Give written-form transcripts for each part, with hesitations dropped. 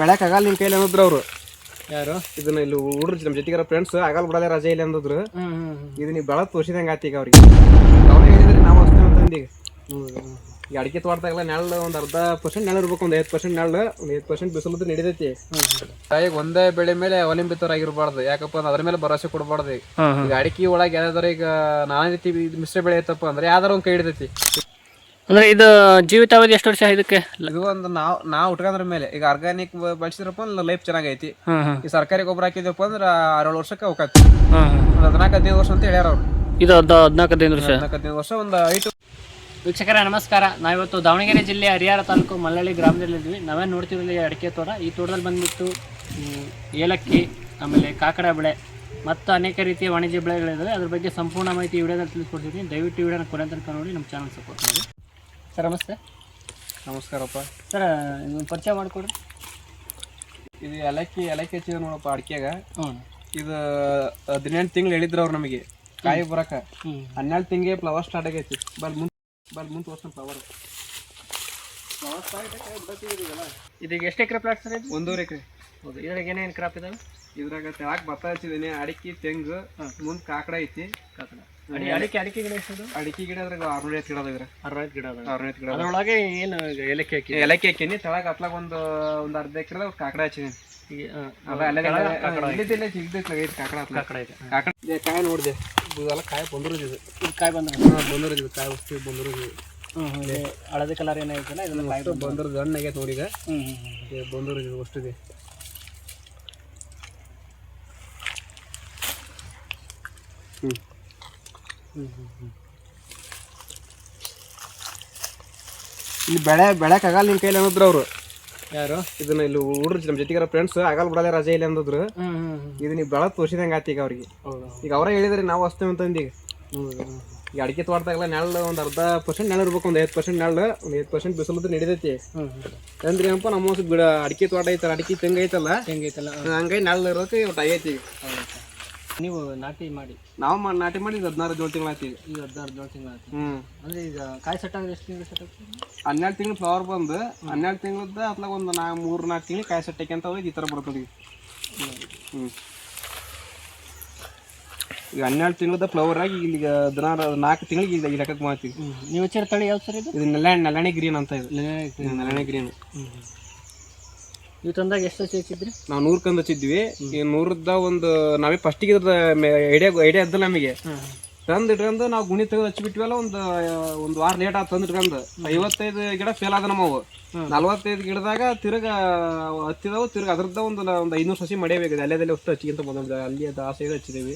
ಬೆಳಕಾಗಲ್ಲ ನಿನ್ ಕೈಲಿ ಅನ್ನೋದ್ರು ಅವ್ರು. ಯಾರು ಇದನ್ನ ಇಲ್ಲಿ ಹುಡ್ರು ನಮ್ಮ ಜೊತೆಗಾರ ಫ್ರೆಂಡ್ಸ್ ಆಗಲ್ ಬಿಡಲ್ಲ ರಜೆ ಇಲ್ಲ ಅಂದಿದ್ರು. ಇದು ನೀವು ಬೆಳಕ್ ತೋರಿಸಿದಂಗೆ ಆತಿ ಈಗ ಅವ್ರಿಗೆ. ಅವ್ರು ಹೇಳಿದ್ರಿ ನಾವು ಅಷ್ಟೇ ಅಂತಂದು ಈಗ ಅಡಿಕೆ ತೋಟದಾಗಲ್ಲ ನೆಳ್ಳು ಒಂದು 10% ನೆಳ ಇರ್ಬೇಕು, ಒಂದು 5% ನೆಳ್ಳು, ಒಂದು 5% ಬಿಸಿಲದ್ದು ನಡಿದೈತಿ. ಈಗ ಒಂದೇ ಬೆಳೆ ಮೇಲೆ ಅವಲಂಬಿತರಾಗಿರ್ಬಾರ್ದು. ಯಾಕಪ್ಪ ಅಂದ್ರೆ ಅದ್ರ ಮೇಲೆ ಭರವಸೆ ಕೊಡಬಾರ್ದು. ಈಗ ಅಡಿಕೆ ಒಳಗೆ ಯಾವ್ದಾದ್ರು ಈಗ ನಾನಾ ರೀತಿ ಮಿಶ್ರ ಬೆಳೆ ಐತಪ್ಪ ಅಂದ್ರೆ ಯಾವ್ದಾರು ಒಂದು ಕೈ ಹಿಡಿದೈತಿ. ಅಂದ್ರೆ ಇದು ಜೀವಿತಾವಧಿ ಎಷ್ಟು ವರ್ಷ ಇದಕ್ಕೆ? ಇದು ಒಂದು ನಾವು ಉಟ್ಕೊಂಡ್ರ ಮೇಲೆ. ಈಗ ಆರ್ಗಾನಿಕ್ ಬಳಸಿದ್ರಪ್ಪ ಅಂದ್ರೆ ಲೈಫ್ ಚೆನ್ನಾಗೈತಿ. ಈ ಸರ್ಕಾರಿ ಗೊಬ್ಬರ ಹಾಕಿದ್ವಪ್ಪ ಅಂದ್ರೆ 6-7 ವರ್ಷಕ್ಕೆ ಹೋಗತ್ತೆ. ಒಂದು 14-15 ವರ್ಷ ಅಂತ ಹೇಳ್ಯಾರ ಅವ್ರು. ಇದು 14-15 ವರ್ಷ. 14-15 ವರ್ಷ ಒಂದು 5. ವೀಕ್ಷಕರೇ ನಮಸ್ಕಾರ. ನಾವಿವತ್ತು ದಾವಣಗೆರೆ ಜಿಲ್ಲೆ ಹರಿಹರ ತಾಲೂಕು ಮಲ್ಲಳ್ಳಿ ಗ್ರಾಮದಲ್ಲಿದ್ವಿ. ನಾವೇನು ನೋಡ್ತೀವಿ ಅಡಿಕೆ ತೋಟ. ಈ ತೋಟದಲ್ಲಿ ಬಂದ್ಬಿಟ್ಟು ಏಲಕ್ಕಿ, ಆಮೇಲೆ ಕಾಕಡ ಬೆಳೆ ಮತ್ತು ಅನೇಕ ರೀತಿಯ ವಾಣಿಜ್ಯ ಬೆಳೆಗಳಿದ್ದಾವೆ. ಅದ್ರ ಬಗ್ಗೆ ಸಂಪೂರ್ಣ ಮಾಹಿತಿ ವಿಡಿಯೋದಲ್ಲಿ ತಿಳಿಸ್ಕೊಡ್ತೀನಿ. ದಯವಿಟ್ಟು ವಿಡಿಯೋನ ಕೊನೆ ತನಕ ನೋಡಿ ನಮ್ಮ ಚಾನಲ್ ಸಪೋರ್ಟ್ ಮಾಡಿ. ಸರ್ ನಮಸ್ತೆ. ನಮಸ್ಕಾರಪ್ಪ. ಸರ್ ನೀವು ಪರಿಚಯ ಮಾಡಿಕೊಡ್ರಿ. ಇದು ಏಲಕ್ಕಿ ಹಚ್ಚಿದ ನೋಡಪ್ಪ ಅಡಿಕೆಗ. ಇದು 18 ತಿಂಗಳು ಹೇಳಿದ್ರು ಅವ್ರು ನಮಗೆ ಕಾಯಿ ಬರಕ. 12 ತಿಂಗಳಿಗೆ ಫ್ಲವರ್ ಸ್ಟಾರ್ಟ್ ಆಗೈತಿ. ಮುಂದೆ ವರ್ಷ ಫ್ಲವರ್ ಇದೀಗ ಎಷ್ಟು ಎಕರೆ ಪ್ಲಾಟ್ ಸರ್ ಇದು? 1.5 ಎಕರೆ. ಹೌದು. ಇದ್ರಾಗ ಏನೇನು ಕ್ರಾಪ್ ಇದಾವೆ? ಇದ್ರಾಗ ತೆಳಕ್ ಭತ್ತ ಹಚ್ಚಿದ್ದೀನಿ, ಅಡಿಕೆ, ತೆಂಗು, ಮುಂದೆ ಕಾಕಡ ಐತಿ. ಅಡಿಕೆ ಗಿಡ ಎಷ್ಟು? ಅಡಿಕೆ ಗಿಡ ಅದ್ರಾಗ 650 ಗಿಡ ಅದಾವ. 60 ಗಿಡ ಅದಾವೆ. 650 ಗಿಡ. ಅದರೊಳಗೆ ಏನು ಏಲಕ್ಕಿ ಹಾಕಿ? ಏಲಕ್ಕಿ ಹಾಕೀನಿ. ತೆಳಗ ಹತ್ಲಾಗ ಒಂದು ಅರ್ಧ ಎಕರೆ ಕಾಕಡ ಹಚ್ಚಿದ್ದೀನಿ. ಕಾಯಿ ನೋಡಿದೆ ಇದೆಲ್ಲ ಕಾಯಿ ಬಂದಿರೋದು. ಕಾಯಿ ಬಂದಿರೋದು ಕಾಯಿ ವಸ್ತು ಬಂದಿರೋದು. ಹಳದಿ ಕಲರ್ ಏನಾಯ್ತಲ್ಲ ಇದನ್ನ ಕಾಯಿ ಬಂದಿರೋದು ಹಣ್ಣು ಆಗೈತೆ ನೋಡಿ. ಈಗ ಬಂದಿರೋದು ಅಷ್ಟಿದೆ. ಇಲ್ಲಿ ಬೆಳಕಾಗಲ್ಲ ನಿನ್ ಕೈಲಿ ಅನ್ನೋದ್ರು ಅವ್ರು. ಯಾರು? ಇದನ್ನ ಇಲ್ಲಿ ಹುಡ್ರು ನಮ್ಮ ಜೊತೆಗಾರ ಫ್ರೆಂಡ್ಸ್ ಆಗಲ್ ಬಿಡಲ್ಲ ರಜೆ ಇಲ್ಲ ಅಂದಿದ್ರು. ಇದು ನೀವು ಬೆಳಕ್ ತೋರಿಸಿದಂಗೆ ಆತಿ ಈಗ ಅವ್ರಿಗೆ. ಈಗ ಅವರೇ ಹೇಳಿದ್ರಿ ನಾವು ಅಷ್ಟೇ ಅಂತಂದು. ಈಗ ಅಡಿಕೆ ತೋಟದಾಗಲ್ಲ ನೆಳ್ಳು ಒಂದು 10% ನೆಳ ಇರ್ಬೇಕು, ಒಂದು 5% ನೆಳ್ಳು, ಒಂದು 5% ಬಿಸಿಲದ್ದು ನಡಿದೈತಿ. ಅಂದ್ರೆ ಏನಪ್ಪ ನಮ್ಮ ಗಿಡ ಅಡಿಕೆ ತೋಟ ಐತಲ್ಲ, ಅಡಿಕೆ ತೆಂಗು ಐತಲ್ಲ, ಹಂಗಾಗಿ ನೆಳ್ಳು ಇರೋಕೆ ಒಟ್ಟು ಆಗೈತಿ. ಈಗ ನೀವು ನಾಟಿ ಮಾಡಿ? ನಾವು ನಾಟಿ ಮಾಡಿ 16-17 ತಿಂಗಳು ಆಯ್ತು. ಈಗ 16-17 ತಿಂಗಳು ಆಯ್ತು. ಅಂದ್ರೆ ಈಗ ಕಾಯಿ ಸೆಟ್ ಆಗಿದೆ ಎಷ್ಟು ತಿಂಗಳು ಸೆಟ್ ಆಗ್ತದೆ? 12 ತಿಂಗಳು ಫ್ಲವರ್ ಬಂದು 12 ತಿಂಗಳದ ಅತ್ಲಾಗ ಒಂದು 3-4 ತಿಂಗಳು ಕಾಯಿ ಸೆಟ್ ಹಾಕಿ ಅಂತ ಹೋಗಿ ಈ ಥರ ಬರ್ತದೆ. ಈಗ 12 ತಿಂಗಳದ ಫ್ಲವರ್ ಆಗಿ ಇಲ್ಲಿಗ 4 ತಿಂಗಳಿಗೆ ಈಗ ಲೆಕ್ಕಕ್ಕೆ ಮಾಡ್ತೀವಿ. ನೀವು ಹಚ್ಚಿರೋ ತಳಿ ಯಾವ ಸರ್ ಇದು? ಇದು ನೆಲಣೆ ಗ್ರೀನ್ ಅಂತ. ಇದು ನೆಲಣೆ ಗ್ರೀನ್. ಇವು ತಂದಾಗ ಎಷ್ಟು ಹಚ್ಚಿ ಹಚ್ಚಿದ್ರಿ? ನಾವು 100 ಕಂದು ಹಚ್ಚಿದ್ವಿ. ಈ 100ದ ಒಂದು ನಾವೇ ಫಸ್ಟಿಗೆ ಇದ್ರದ ಐಡಿಯಾ ಇದ್ದಲ್ಲ ನಮಗೆ. ತಂದು ಇಟ್ಕೊಂಡು ನಾವು ಗುಣಿ ತೆಗೆದು ಹಚ್ಚಿಬಿಟ್ವಲ್ಲ, ಒಂದು ವಾರ ಲೇಟ್ ಆಗಿ ತಂದು ಇಟ್ಕೊಂಡು 55 ಗಿಡ ಫೇಲ್ ಆದ ನಮ್ಮವು. 45 ಗಿಡದಾಗ ತಿರ್ಗ ಹತ್ತಿದವು. ತಿರ್ಗ ಅದ್ರದ್ದು ಒಂದು 500 ಸಸಿ ಮಡಿಯಬೇಕು. ಅಲ್ಲೇದಲ್ಲಿ ಅಷ್ಟು ಹಚ್ಚಿಗಿಂತ ಬಂದ ಅಲ್ಲಿ ಆ ಸೈಡ್ ಹಚ್ಚಿದೇವಿ.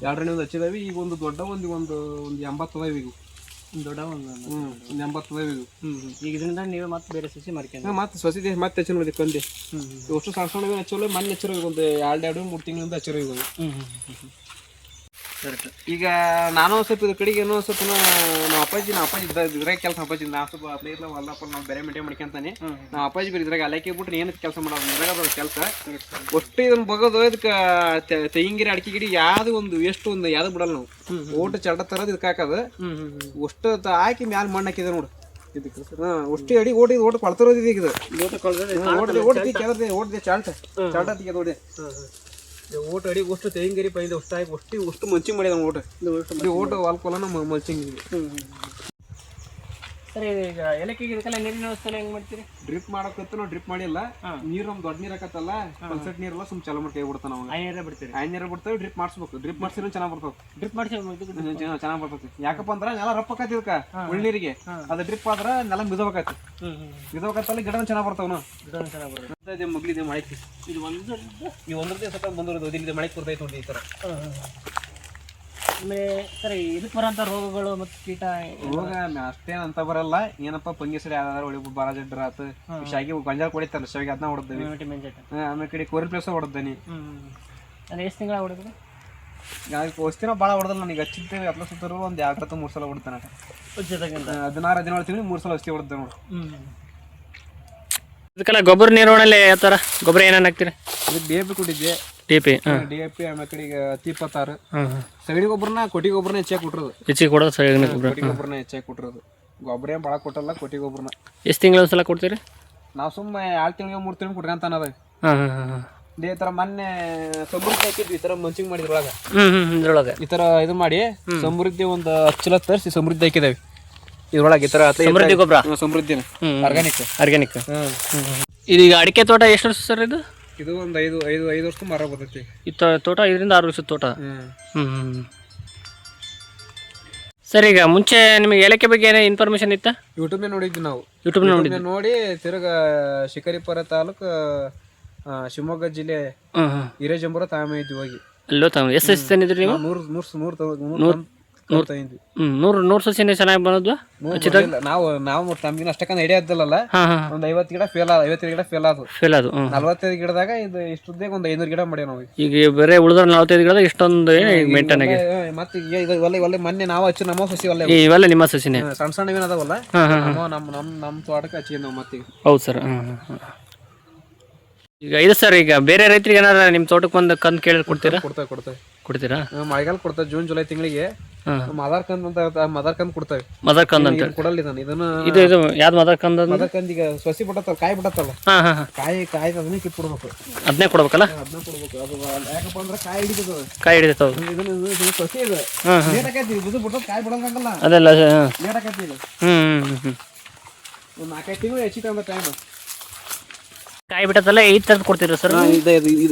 2 ಒಂದು ಹಚ್ಚಿದೇವಿ. ಈಗ ಒಂದು ದೊಡ್ಡ ಒಂದು 80 ಅದಾವ. ಈಗ ದೊಡ್ಡ ಒಂದು 80 ಅದಾವ. ಈಗ ಇದರಿಂದ ನೀವೇ ಮತ್ತೆ ಬೇರೆ ಸಸಿ ಮಾಡ್ಕೊಂಡು ಮತ್ತೆ ಸಸಿ ಮತ್ತೆ ಹಚ್ಚಿ ನೋಡಿದೆ ಕಂದಿ. ಅಷ್ಟು ಸಣ್ಣ ಹಚ್ಚೋಲ್ಲ. ಮಣ್ಣು ಹಚ್ಚಿರೋ ಒಂದು 2-3 ತಿಂಗಳಿಂದ ಹಚ್ಚಿರೋ. ಈಗ ಈಗ ನಾನು ಸ್ವಲ್ಪ ಇದ್ರ ಕಡೆಗೆ ಏನೋ ಸ್ವಲ್ಪ ನಮ್ಮ ಅಪ್ಪಾಜಿ ಇದ್ರಾಗ ಕೆಲಸ. ಅಪ್ಪಾಜಿ ನಾ ಸ್ವಲ್ಪ ಇಲ್ಲ ಹೊಲ್ಲಪ್ಪ ನಾವು ಬೇರೆ ಮೇಂಟೈನ್ ಮಾಡ್ಕೊಂತಾನೆ. ನಮ್ಮ ಅಪ್ಪಾಜಿ ಬೇರೆ ಇದ್ರಾಗ ಅಲಕ್ಕಿ ಬಿಟ್ರೆ ಏನಕ್ಕೆ ಕೆಲಸ ಮಾಡೋದು ಇದ್ರಾಗ ಕೆಲಸ. ಒಟ್ಟು ಇದನ್ನ ಬಗೋದು ಇದಕ್ಕೆ ತೆಂಗಿನ ಅಡಿಕೆ ಗಿಡ ಯಾವ್ದು ಒಂದು ಎಷ್ಟು ಒಂದು ಯಾವ್ದು ಬಿಡಲ್ಲ ನಾವು. ಓಟು ಚಟ ತರೋದು ಇದಕ್ಕೆ ಹಾಕೋದು. ಅಷ್ಟು ಹಾಕಿ ಮ್ಯಾಲ ಮಣ್ಣು ಹಾಕಿದೆ ನೋಡು. ಇದಕ್ಕೆ ಅಷ್ಟು ಅಡಿ ಓಟು ಕೊಳ್ತಿರೋದು ಇದೀಗ. ಓಟದೆ ಚಾಲ್ಟ ತೆಗೆದು ನೋಡಿ. ಓಟು ಅಡಿ ಅಷ್ಟು ತೆಂಗಿರಿ ಪೈದ ಅಷ್ಟು ಹಾಕಿ ಅಷ್ಟು ಮಂಚಿ ಮಾಡಿದ ಓಟು ವಾಲ್ಕೊಲ್ಲ ಮಲ್ಚಿಂಗ್. ಸರಿ, ಈಗ ಏಲಕ್ಕಿಗೆ ಇದಕ್ಕೆಲ್ಲ ನೀರಿನ ವ್ಯವಸ್ಥೆ ಹೆಂಗ್ ಮಾಡ್ತೀರಿ? ಡ್ರಿಪ್ ಮಾಡಕತ್ತ ನಾವು ಡ್ರಿಪ್ ಮಾಡಿಲ್ಲ. ನೀರು ನಮ್ ದೊಡ್ಡ ನೀರ್ ಹಾಕತ್ತಲ್ಲ, ಪಲ್ಸೆಟ್ ನೀರೆಲ್ಲ ಸುಮ್ ಚಾಲು ಮಾಡಿ ಕೈ ಬಿಡ್ತಾವ. ನಾವು ಐನೀರ ಬಿಡ್ತೀವಿ. ಐನೀರ ಬಿಡ್ತೇವೆ. ಡ್ರಿಪ್ ಮಾಡಿಸ್ಬೇಕು. ಡ್ರಿಪ್ ಮಾಡಿಸಿದ್ರೆ ಚೆನ್ನಾಗಿ ಬರ್ತವೆ. ಡ್ರಿಪ್ ಮಾಡಿಸಿ ಚೆನ್ನಾಗಿ ಬರ್ತೈತಿ. ಯಾಕಪ್ಪ ಅಂದ್ರ ನೆಲ ರಪ್ಪ ಆಕತಿ ಇದಕ್ಕ ಉಳ್ನೀರಿಗೆ. ಅದು ಡ್ರಿಪ್ ಆದ್ರ ನೆಲ ಮಿದಬೇಕಾತಿ. ಮಿದಬೇಕತ್ತಲ್ಲ ಗಿಡ ಚೆನ್ನಾಗಿ ಬರ್ತಾವ. ಚೆನ್ನಾಗಿ ಬರ್ತದೆ. ಮಗ್ಲಿದೆ ಮಳೆಕ್ಕೆ ಇದು ಒಂದ್ರದ್ದೇ ಸ್ವಲ್ಪ ಬಂದಿರೋದು. ಇಲ್ಲಿ ಮಳೆಗೆ ಬರ್ತೈತೆ ನೋಡಿ ಈ ತರ. ಆಮೇಲೆ ಸರಿ, ಇದಕ್ಕೆ ಬರೋಂಥ ರೋಗಗಳು ಮತ್ತು ಕೀಟ? ರೋಗ ಅಷ್ಟೇನು ಅಂತ ಬರಲ್ಲ. ಏನಪ್ಪ ಪಂಗಿಸರಿ ಯಾವ್ದಾದ್ರು ಹೊಡಿ ಬಾರ ಜಡ್ರ ಆತು. ಶಾಗಿ ಗೊಂಜಾಳ ಕೊಡಿತಾರಲ್ಲ ಶಾವಿಗೆ ಅದನ್ನ ಹೊಡೆದ್ವಿ. ಆಮೇಲೆ ಕಡೆ ಕೋರಿನ ಪ್ಲೇಸ್ ಹೊಡೆದ್ದಾನೆ. ಅಂದ್ರೆ ಎಷ್ಟು ತಿಂಗಳ ಹೊಡೆದ್ರಿ? ವಸ್ತಿನ ಭಾಳ ಹೊಡೆದಲ್ಲ. ನನಗೆ ಹಚ್ಚಿದ್ದೇವೆ ಎಲ್ಲ ಸುತ್ತರು ಒಂದು 2-3 ಸಲ ಹೊಡ್ತಾನೆ. 16-17 ತಿಂಗಳು 3 ಸಲ ವಸ್ತಿ ಹೊಡೆದ್ದೆ ನೋಡು. ಇದಕ್ಕೆಲ್ಲ ಗೊಬ್ಬರ ನಿರ್ವಹಣೆ ಯಾವ ಥರ? ಗೊಬ್ಬರ ಏನೇನು ಹಾಕ್ತೀರಿ? ಇದಕ್ಕೆ DAP ಕೊಟ್ಟಿದ್ದೆ. DAP ಆಮೇಲೆ ಕಡೆಗೆ 26 ಸಗಣಿ ಗೊಬ್ಬರನ ಕೊಟ್ಟಿ ಗೊಬ್ಬರನ ಹೆಚ್ಚಾಗಿ ಕೊಟ್ಟಿರೋದು. ಹೆಚ್ಚಿಗೆ ಕೊಡೋದು ಸಗಣಿ ಗೊಬ್ಬರ. ಕೊಟ್ಟಿ ಗೊಬ್ಬರನ ಹೆಚ್ಚಾಗಿ ಕೊಟ್ಟಿರೋದು. ಗೊಬ್ಬರ ಏನು ಭಾಳ ಕೊಟ್ಟಲ್ಲ. ಕೊಟ್ಟಿ ಗೊಬ್ಬರನ ಎಷ್ಟು ತಿಂಗಳ ಒಂದ್ಸಲ ಕೊಡ್ತೀರಿ? ನಾವು ಸುಮ್ಮನೆ 2 ತಿಂಗಳಿಗೆ 3 ತಿಂಗಳು ಕುಟ್ಕೊಂತ ಅನ್ನೋದು ಹಾಂ ಹಾಂ ಹಾಂ ಹಾಂ ಇದೇ ಥರ ಮೊನ್ನೆ ಸಮೃದ್ಧಿ ಹಾಕಿದ್ವಿ ಈ ಥರ ಮಂಚಿಂಗ್ ಮಾಡಿದ್ರೊಳಗೆ ಇದ್ರೊಳಗೆ ಈ ಥರ ಇದು ಮಾಡಿ ಸಮೃದ್ಧಿ ಒಂದು 10 ಚೀಲ ತರಿಸಿ ಸಮೃದ್ಧಿ ಹಾಕಿದ್ದೇವೆ ಇದ್ರೊಳಗೆ ಈ ಥರ ಸಮೃದ್ಧಿ ಗೊಬ್ಬರ ಸಮೃದ್ಧಿನ ಆರ್ಗಾನಿಕ್ ಆರ್ಗ್ಯಾನಿಕ್ ಇದೀಗ ಅಡಿಕೆ ತೋಟ ಎಷ್ಟು ವರ್ಷ ಸರ್ ಇದು? ಇದು ಒಂದು 5 ವರ್ಷ ಮರ ಬರ್ತೈತಿ ಈ ತೋಟ 5 ರಿಂದ 6 ವರ್ಷದ ತೋಟ. ಸರ್ ಈಗ ಮುಂಚೆ ನಿಮಗೆ ಏಲಕ್ಕಿ ಬಗ್ಗೆ ಏನೇ ಇನ್ಫಾರ್ಮೇಶನ್ ಇತ್ತಾ? ಯೂಟ್ಯೂಬ್ನೇ ನೋಡಿದ್ವಿ ನಾವು. ಯೂಟ್ಯೂಬ್ ನೋಡಿ ತಿರ್ಗ ಶಿಕಾರಿಪುರ ತಾಲೂಕು ಶಿವಮೊಗ್ಗ ಜಿಲ್ಲೆ ಹಿರೇಜಂಬುರ ತಾಮಿದ್ವಿ ಹೋಗಿ ಅಲ್ಲೋ ಎಷ್ಟು ತಂದಿದ್ರಿ ನೀವು? 100 ಸಸಿನೇ ಚೆನ್ನಾಗಿ ಬಂದದ್ವಾ? ನಾವು ತಮ್ಗಿನ ಅಷ್ಟಕ್ಕಂತ ಐಡಿಯಾ ಇದ್ದಲ್ಲ. ಒಂದ್ 50 ಗಿಡ ಫೇಲ್ ಆದ, 55 ಗಿಡ ಫೇಲ್ ಆದ. 45 ಗಿಡದಾಗ ಇದು ಇಷ್ಟುದ್ದಾಗ ಒಂದು 500 ಗಿಡ ಮಾಡ್ಯಾವ ನಾವು. ಈಗ ಬೇರೆ ಉಳಿದ 45 ಗಿಡದಾಗ ಇಷ್ಟೊಂದು ಮೇಂಟೈನ್ ಆಗಿದೆ. ಮತ್ತೆ ಈಗ ಮೊನ್ನೆ ನಾವು ಹಚ್ಚಿ ನಮ್ಮ ಸಸಿ ಇವೆಲ್ಲ ನಿಮ್ಮ ಸಸಿನೇ ಸಣ್ಣ ಸಣ್ಣ ಏನದಾವಲ್ಲ ನಮ್ಮ ತೋಟಕ್ಕೆ ಹಚ್ಚಿ ನಾವು ಮತ್ತೆ. ಹೌದು ಸರ್. ಈಗ ಇದು ಸರ್, ಈಗ ಬೇರೆ ರೈತರಿಗೆ ಏನಾರ ನಿಮ್ಮ ತೋಟಕ್ಕೆ ಬಂದು ಕಂದು ಕೇಳಿ ಕೊಡ್ತೀರಾ? ಕೊಡ್ತೀರಾ? ಮಳೆಗಾಲ ಕೊಡ್ತೇವೆ. ಜೂನ್ ಜುಲೈ ತಿಂಗಳಿಗೆ ಮದರ್ ಕಂದ್ ಅಂತ ಮದರ್ ಕಂದ್ ಕೊಡ್ತೇವೆ. ಮದರ್ ಕಂದ್ ಅಂತ ಕೊಡಲ್ಲ ಇದನ್ನ. ಇದು ಯಾವ್ದು ಮದರ್ ಕಂದ್? ಮದರ್ ಕಂದ್ ಈಗ ಸಸಿ ಬಿಡತ್ತಲ್ಲ, ಕಾಯಿ ಬಿಡತ್ತಲ್ಲ, ಕಾಯಿ ಅದನ್ನ ಕಿತ್ಬಿಡ್ಬೇಕು. ಅದನ್ನೇ ಕೊಡ್ಬೇಕಲ್ಲ? ಅದನ್ನ ಕೊಡ್ಬೇಕು. ಅದು ಯಾಕಪ್ಪ ಅಂದ್ರೆ ಕಾಯಿ ಹಿಡಿತದ. ಇದನ್ನ ಸಸಿ ಇದೆ, ಲೇಟ್ ಆಕೈತಿ. ಇದು ಬಿಟ್ಟದ ಕಾಯಿ ಬಿಡಂಗಲ್ಲ, ಅದೆಲ್ಲ ಲೇಟ್ ಆಕೈತಿ. ಇದು ಒಂದು 4-5 ತಿಂಗಳು ಹೆಚ್ಚಿಗೆ ಅಂದ ಟೈಮ್. ಕಾಯಿ ಬಿಟ್ಟದಲ್ಲ ಈ ಥರದ್ದು ಕೊಡ್ತೀರಾ ಸರ್?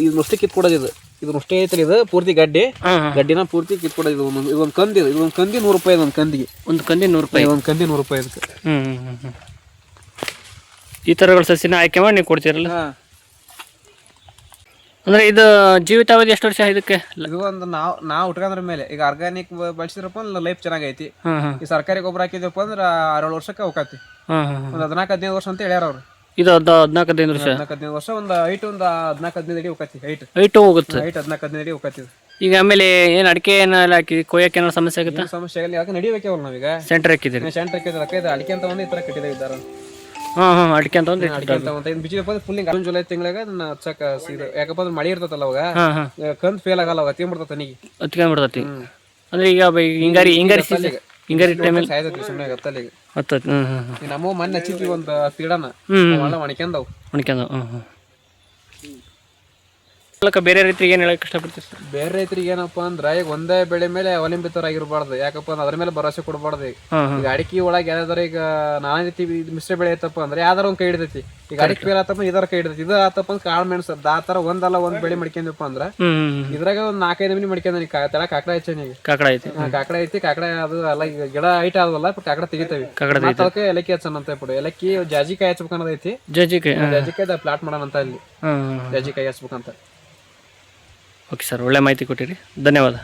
ಇದನ್ನಷ್ಟೇ ಕಿತ್ಕೊಡೋದು. ಇದನ್ನಷ್ಟೇ ಐತಲ್ಲ, ಇದು ಪೂರ್ತಿ ಗಡ್ಡಿನ ಪೂರ್ತಿ ಕಿತ್ಕೊಡೋದು. ಇದೊಂದು ಕಂದಿ, ಇದೊಂದು ಕಂದಿ 100 ರೂಪಾಯಿ. ಒಂದು ಕಂದಿಗೆ ಒಂದು ಕಂದಿ 100 ರೂಪಾಯಿ. ಒಂದು ಕಂದಿ 100 ರೂಪಾಯಿ ಇದಕ್ಕೆ. ಈ ಥರಗಳ ಸಸಿನ ಆಯ್ಕೆ ಮಾಡಿ ನೀವು ಕೊಡ್ತೀರಲ್ಲ? ಅಂದ್ರೆ ಇದು ಜೀವಿತಾವಧಿ ಎಷ್ಟು ವರ್ಷ ಇದಕ್ಕೆ? ಇದು ಒಂದು ನಾವು ಉಟ್ಕೊಂಡ್ರ ಮೇಲೆ. ಈಗ ಆರ್ಗಾನಿಕ್ ಬಳಸಿದ್ರಪ್ಪ ಅಂದ್ರೆ ಲೈಫ್ ಚೆನ್ನಾಗೈತಿ. ಈ ಸರ್ಕಾರಿ ಗೊಬ್ಬರ ಹಾಕಿದ್ರಪ್ಪ ಅಂದ್ರೆ 6-7 ವರ್ಷಕ್ಕೆ ಹೋಗತಿ. ಒಂದು 14-15 ವರ್ಷ ಅಂತ ಹೇಳ್ಯಾರ ಅವ್ರು. ಇದು 14-15 ವರ್ಷ. 14-15 ವರ್ಷ. ಒಂದು ಹೈಟ್ ಒಂದು 14-15 ಅಡಿ ಹೋಗತಿ. ಹೈಟ್ ಹೋಗುತ್ತೆ. ಹೈಟ್ 14-15 ಅಡಿ ಹೋಗತಿ. ಈಗ ಆಮೇಲೆ ಏನು ಅಡಿಕೆ ಏನೆಲ್ಲ ಹಾಕಿ ಕೊಯ್ಯಕ್ಕೆ ಏನಾದ್ರು ಸಮಸ್ಯೆ ಆಗುತ್ತಾ? ಸಮಸ್ಯೆ ಆಗಲಿ. ಯಾಕೆ ನಡಿಬೇಕಲ್ಲ ನಾವೀಗ. ಸೆಂಟರ್ ಹಾಕಿದ್ದೀರಿ? ಸೆಂಟರ್ ಹಾಕಿದ್ರೆ ಅಡಿಕೆ ಅಂತ ಒಂದು ಈ ಥರ ಕಟ್ಟಿದ್ದಾರೆ. ಅಡಿಕೆ ಅಂತ ಒಂದು ಬಿಜಿದಪ್ಪ ಫುಲ್ಲಿಂಗ್ ಜೂನ್ ಜುಲೈ ತಿಂಗಳಾಗ ಅದನ್ನ ಹಚ್ಚಕ ಸೀರೆ. ಯಾಕಪ್ಪ ಅಂದ್ರೆ ಮಳೆ ಇರ್ತದಲ್ಲ ಅವಾಗ, ಕಂದ್ ಫೇಲ್ ಆಗಲ್ಲ, ಅವಾಗ ಹತ್ಕೊಂಡ್ಬಿಡ್ತದ ತನಿಗೆ. ಹತ್ಕೊಂಡ್ಬಿಡ್ತತಿ. ಅಂದ್ರೆ ಈಗ ಹಿಂಗಾರಿ ಟೈಮಲ್ಲಿ ಸಾಯ್ತೈತಿ ಸುಮ್ಮನೆ ಗತ್ತಲ್ಲಿಗೆ. ಹತ್ತತಿ. ನಮ್ಮ ಮೊನ್ನೆ ಹಚ್ಚಿದ್ವಿ ಒಂದು 10 ಗಿಡನ, ಒಣಕ್ಯಂದವು. ಬೇರೆ ರೈತರಿಗೆ ಏನು ಹೇಳಕ್ ಇಷ್ಟಪಡ್ತೀವಿ ಸರ್? ಬೇರೆ ರೈತರಿಗೆ ಏನಪ್ಪಾ ಅಂದ್ರೆ ಈಗ ಒಂದೇ ಬೆಳೆ ಮೇಲೆ ಅವಲಂಬಿತರಾಗಿರ್ಬಾರ್ದು. ಯಾಕಪ್ಪ ಅಂದ್ರೆ ಅದ್ರ ಮೇಲೆ ಭರವಸೆ ಕೊಡಬಾರ್ದು. ಈಗ ಅಡಿಕೆ ಒಳಗೆ ಯಾವ್ದಾರ ಈಗ ನಾನಾ ರೀತಿ ಮಿಶ್ರ ಬೆಳೆ ಐತಪ್ಪ ಅಂದ್ರೆ ಯಾವ್ದಾರ ಒಂದ್ ಕೈ ಹಿಡಿತೈತಿ. ಈಗ ಅಡಿಕೆ ಬೇರೆ ಆತಪ್ಪ ಇದರ ಕೈ ಹಿಡಿತೈತಿ. ಇದು ಆತಪ್ಪ ಅಂದ್ರೆ ಕಾಳು ಮೆಣಸು ಆ ತರ ಒಂದಲ್ಲ ಒಂದ್ ಬೆಳೆ ಮಾಡ್ಕೊಂಡಪ್ಪ ಅಂದ್ರೆ ಇದ್ರಾಗ ಒಂದ್ 4-5 ಮಿನಿ ಮಾಡ್ಕೊಂಡಿ. ತಳ ಕಾಕಡ ಹೆಚ್ಚಾಗಿ ಕಾಕಡ ಐತಿ. ಕಾಕಡ ಅದು ಅಲ್ಲ, ಈಗ ಗಿಡ ಹೈಟ್ ಆದವಲ್ಲ, ಕಾಕಡ ತೆಗಿತೇವಿ. ಅದಕ್ಕೆ ಏಲಕ್ಕಿ ಹಚ್ಚನ ಅಂತ ಬಿಡು. ಏಲಕ್ಕಿ ಜಾಜಿಕಾಯಿ ಹಚ್ಬೇಕನ್ನೋದೈತಿ. ಜಾಜಿಕಾಯಿ ಪ್ಲಾಟ್ ಮಾಡೋಣ ಅಂತ ಇಲ್ಲಿ ಜಾಜಿಕಾಯಿ ಹಚ್ಬೇಕಂತ. ಓಕೆ ಸರ್, ಒಳ್ಳೆ ಮಾಹಿತಿ ಕೊಟ್ಟಿರಿ, ಧನ್ಯವಾದ.